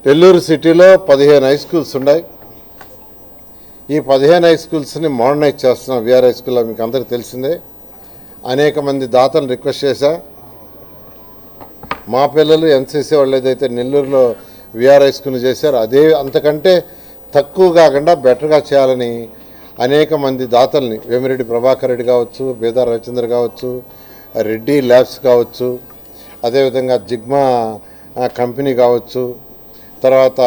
నెల్లూరు సిటీలో 15 high schools ఉన్నాయి. ఈ 15 హై స్కూల్స్ని మోడర్నైజ్ చేస్తున్నాం. విఆర్ హై స్కూల్లో మీకు అందరికీ తెలిసిందే. అనేక మంది దాతలను రిక్వెస్ట్ చేశా. మా పిల్లలు ఎన్సీసీ వాళ్ళు ఏదైతే నెల్లూరులో విఆర్ హై స్కూల్ చేశారో అదే అంతకంటే తక్కువ కాకుండా బెటర్గా చేయాలని అనేక మంది దాతల్ని, వేమిరెడ్డి ప్రభాకర్ రెడ్డి కావచ్చు, బేదా రవిచంద్ర కావచ్చు, రెడ్డి ల్యాబ్స్ కావచ్చు, అదేవిధంగా జిగ్మా కంపెనీ కావచ్చు, తర్వాత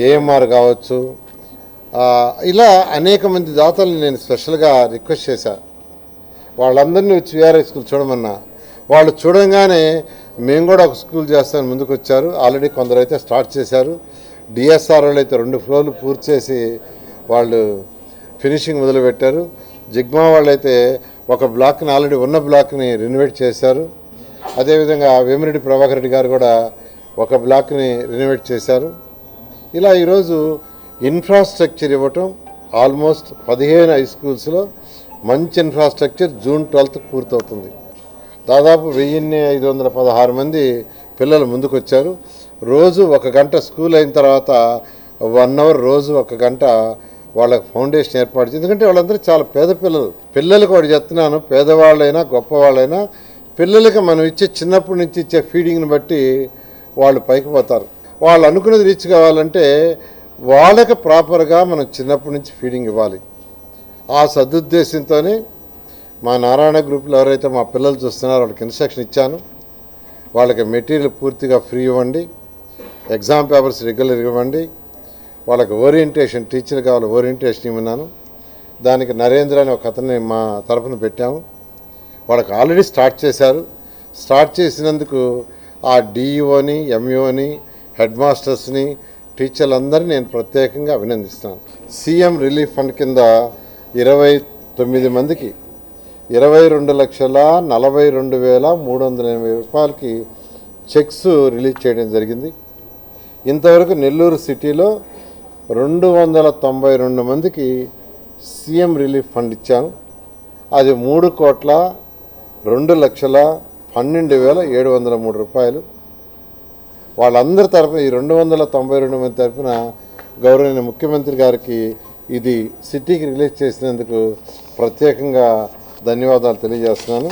ఏఎంఆర్ కావచ్చు, ఇలా అనేక మంది దాతల్ని నేను స్పెషల్గా రిక్వెస్ట్ చేశా. వాళ్ళందరినీ వచ్చి విఆర్ఐ స్కూల్ చూడమన్నా. వాళ్ళు చూడంగానే మేము కూడా ఒక స్కూల్ చేస్తామని ముందుకు వచ్చారు. ఆల్రెడీ కొందరు అయితే స్టార్ట్ చేశారు. డిఎస్ఆర్ వాళ్ళు అయితే 2 ఫ్లోర్లు పూర్తి చేసి వాళ్ళు ఫినిషింగ్ మొదలుపెట్టారు. జిగ్మా వాళ్ళైతే ఒక బ్లాక్ని ఆల్రెడీ ఉన్న బ్లాక్ని రెనోవేట్ చేశారు. అదేవిధంగా వేమిరెడ్డి ప్రభాకర్ రెడ్డి గారు కూడా ఒక బ్లాక్ని రెనోవేట్ చేశారు. ఇలా ఈరోజు ఇన్ఫ్రాస్ట్రక్చర్ ఇవ్వటం ఆల్మోస్ట్ 15 హై స్కూల్స్లో మంచి ఇన్ఫ్రాస్ట్రక్చర్ జూన్ 12th పూర్తవుతుంది. దాదాపు 1516 మంది పిల్లలు ముందుకు వచ్చారు. రోజు 1 గంట స్కూల్ అయిన తర్వాత 1 అవర్ రోజు 1 గంట వాళ్ళకి ఫౌండేషన్ ఏర్పాటు చేసి, ఎందుకంటే వాళ్ళందరూ చాలా పేద పిల్లలకు వాడు చెప్తున్నాను, పేదవాళ్ళైనా గొప్పవాళ్ళైనా పిల్లలకి మనం ఇచ్చే చిన్నప్పటి నుంచి ఇచ్చే ఫీడింగ్ని బట్టి వాళ్ళు పైకి పోతారు. వాళ్ళు అనుకున్నది రీచ్ కావాలంటే వాళ్ళకి ప్రాపర్గా మనం చిన్నప్పటి నుంచి ఫీడింగ్ ఇవ్వాలి. ఆ సదుద్దేశంతోనే మా నారాయణ గ్రూప్లో ఎవరైతే మా పిల్లలు చూస్తున్నారో వాళ్ళకి ఇన్స్ట్రక్షన్ ఇచ్చాను. వాళ్ళకి మెటీరియల్ పూర్తిగా ఫ్రీ ఇవ్వండి, ఎగ్జామ్ పేపర్స్ రెగ్యులర్ ఇవ్వండి, వాళ్ళకి ఓరియంటేషన్ టీచర్ కావాలి, ఓరియంటేషన్ ఇవ్వన్నాను. దానికి నరేంద్ర అని ఒక అతన్ని మా తరఫున పెట్టాము. వాళ్ళకి ఆల్రెడీ స్టార్ట్ చేశారు. స్టార్ట్ చేసినందుకు ఆ డిఈఓని, ఎంఈఓని, హెడ్ మాస్టర్స్ని, టీచర్లందరినీ నేను ప్రత్యేకంగా అభినందిస్తాను. సీఎం రిలీఫ్ ఫండ్ కింద 29 మందికి 22,42,380 రూపాయలకి చెక్స్ రిలీజ్ చేయడం జరిగింది. ఇంతవరకు నెల్లూరు సిటీలో 292 మందికి సీఎం రిలీఫ్ ఫండ్ ఇచ్చాను. అది 3,02,12,703 రూపాయలు. వాళ్ళందరి తరఫున ఈ 292 మంది తరఫున గౌరవనీయ ముఖ్యమంత్రి గారికి ఇది సిటీకి రిలీజ్ చేసినందుకు ప్రత్యేకంగా ధన్యవాదాలు తెలియజేస్తున్నాను.